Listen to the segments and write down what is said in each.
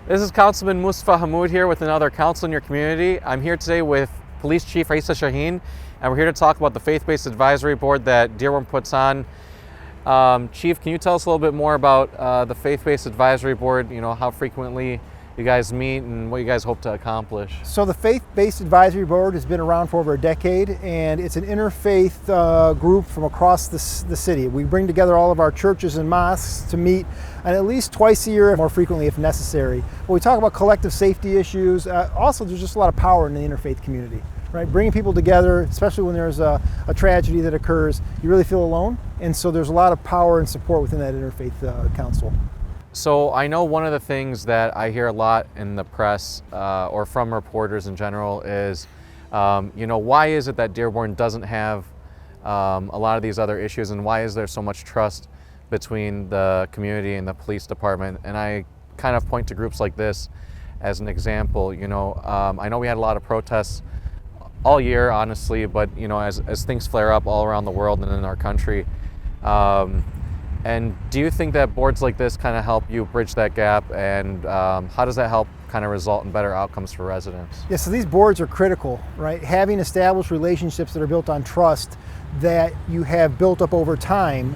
This is Councilman Hammoud here with another council in your community. I'm here today with Police Chief Raisa Shaheen, and we're here to talk about the Faith-Based Advisory Board that Dearborn puts on. Chief, can you tell us a little bit more about the Faith-Based Advisory Board, how frequently you guys meet and what you guys hope to accomplish? So the Faith-Based Advisory Board has been around for over a decade, and it's an interfaith group from across the city. We bring together all of our churches and mosques to meet at least twice a year, more frequently if necessary. But we talk about collective safety issues. Also, there's just a lot of power in the interfaith community, right? Bringing people together, especially when there's a tragedy that occurs, you really feel alone. And so there's a lot of power and support within that interfaith council. So I know one of the things that I hear a lot in the press or from reporters in general is, why is it that Dearborn doesn't have a lot of these other issues, and why is there so much trust between the community and the police department? And I kind of point to groups like this as an example. I know we had a lot of protests all year, honestly, but as things flare up all around the world and in our country. And do you think that boards like this kind of help you bridge that gap, and how does that help kind of result in better outcomes for residents? Yeah, so these boards are critical, right? Having established relationships that are built on trust that you have built up over time.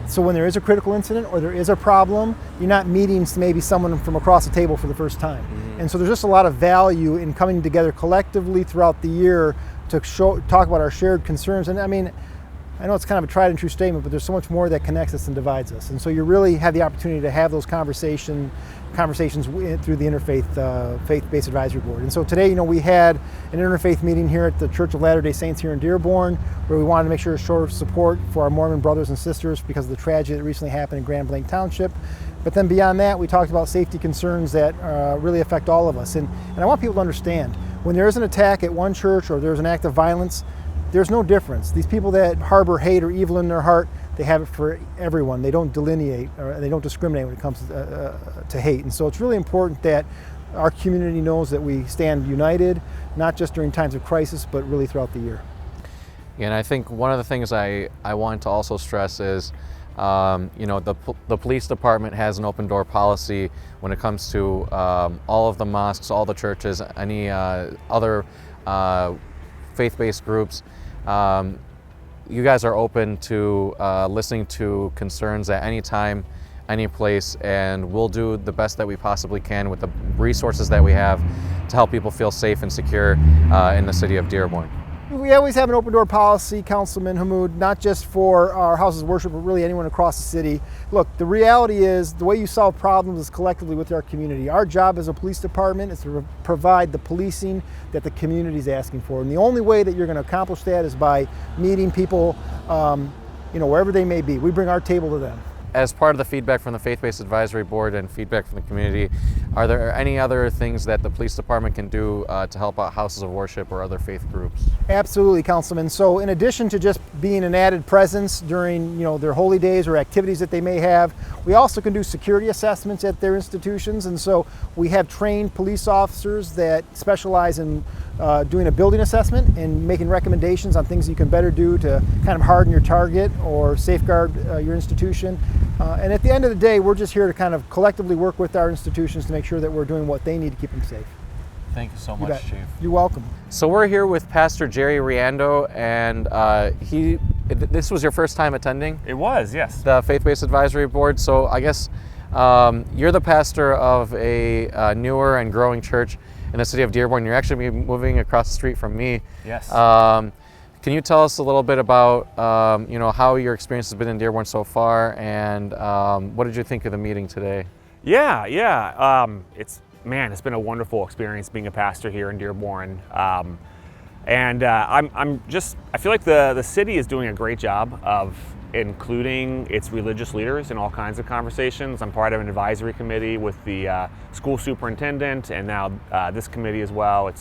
So when there is a critical incident or there is a problem, you're not meeting maybe someone from across the table for the first time. Mm-hmm. And so there's just a lot of value in coming together collectively throughout the year to talk about our shared concerns. And I know it's kind of a tried and true statement, but there's so much more that connects us than divides us. And so you really have the opportunity to have those conversations through the Interfaith Faith-Based Advisory Board. And so today, we had an interfaith meeting here at the Church of Latter-day Saints here in Dearborn, where we wanted to make sure to show support for our Mormon brothers and sisters because of the tragedy that recently happened in Grand Blanc Township. But then beyond that, we talked about safety concerns that really affect all of us. And I want people to understand, when there is an attack at one church or there's an act of violence, there's no difference. These people that harbor hate or evil in their heart, they have it for everyone. They don't delineate or they don't discriminate when it comes to hate. And so it's really important that our community knows that we stand united, not just during times of crisis, but really throughout the year. And I think one of the things I want to also stress is, the police department has an open door policy when it comes to all of the mosques, all the churches, any other faith-based groups. You guys are open to listening to concerns at any time, any place, and we'll do the best that we possibly can with the resources that we have to help people feel safe and secure in the city of Dearborn. We always have an open door policy, Councilman Hammoud, not just for our houses of worship, but really anyone across the city. Look, the reality is the way you solve problems is collectively with our community. Our job as a police department is to provide the policing that the community is asking for. And the only way that you're going to accomplish that is by meeting people, wherever they may be. We bring our table to them. As part of the feedback from the Faith-Based Advisory Board and feedback from the community, are there any other things that the police department can do to help out houses of worship or other faith groups? Absolutely, Councilman. So in addition to just being an added presence during their holy days or activities that they may have, we also can do security assessments at their institutions. And so we have trained police officers that specialize in doing a building assessment and making recommendations on things you can better do to kind of harden your target or safeguard your institution. And at the end of the day, we're just here to kind of collectively work with our institutions to make sure that we're doing what they need to keep them safe. Thank you so much, Chief. You're welcome. So we're here with Pastor Jerry Riando, and this was your first time attending? It was, yes. The Faith-Based Advisory Board. So I guess you're the pastor of a newer and growing church in the city of Dearborn. You're actually moving across the street from me. Yes. Can you tell us a little bit about how your experience has been in Dearborn so far, and what did you think of the meeting today? Yeah. It's been a wonderful experience being a pastor here in Dearborn. I feel like the city is doing a great job of including its religious leaders in all kinds of conversations. I'm part of an advisory committee with the school superintendent, and now this committee as well.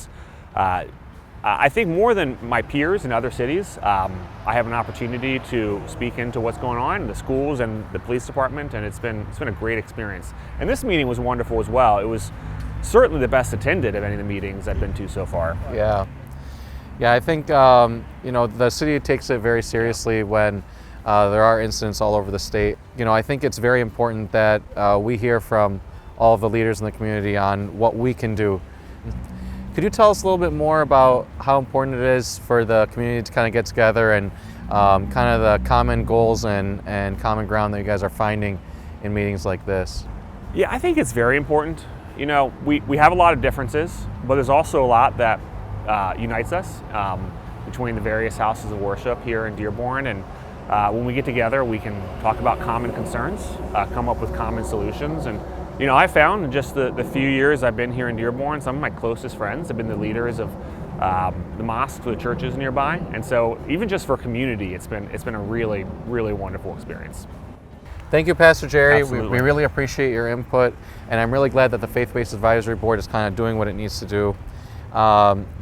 I think more than my peers in other cities, I have an opportunity to speak into what's going on in the schools and the police department, and it's been a great experience. And this meeting was wonderful as well. It was certainly the best attended of any of the meetings I've been to so far. Yeah, I think the city takes it very seriously when there are incidents all over the state. I think it's very important that we hear from all of the leaders in the community on what we can do. Could you tell us a little bit more about how important it is for the community to kind of get together and kind of the common goals and common ground that you guys are finding in meetings like this? Yeah, I think it's very important. You know, we have a lot of differences, but there's also a lot that unites us between the various houses of worship here in Dearborn. And when we get together, we can talk about common concerns, come up with common solutions. And you know, I found in just the few years I've been here in Dearborn, some of my closest friends have been the leaders of the mosques, the churches nearby. And so even just for community, it's been a really, really wonderful experience. Thank you, Pastor Jerry. We Absolutely. really appreciate your input, and I'm really glad that the Faith-Based Advisory Board is kind of doing what it needs to do.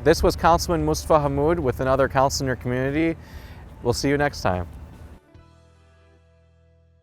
This was Councilman Hammoud with another council in your community. We'll see you next time.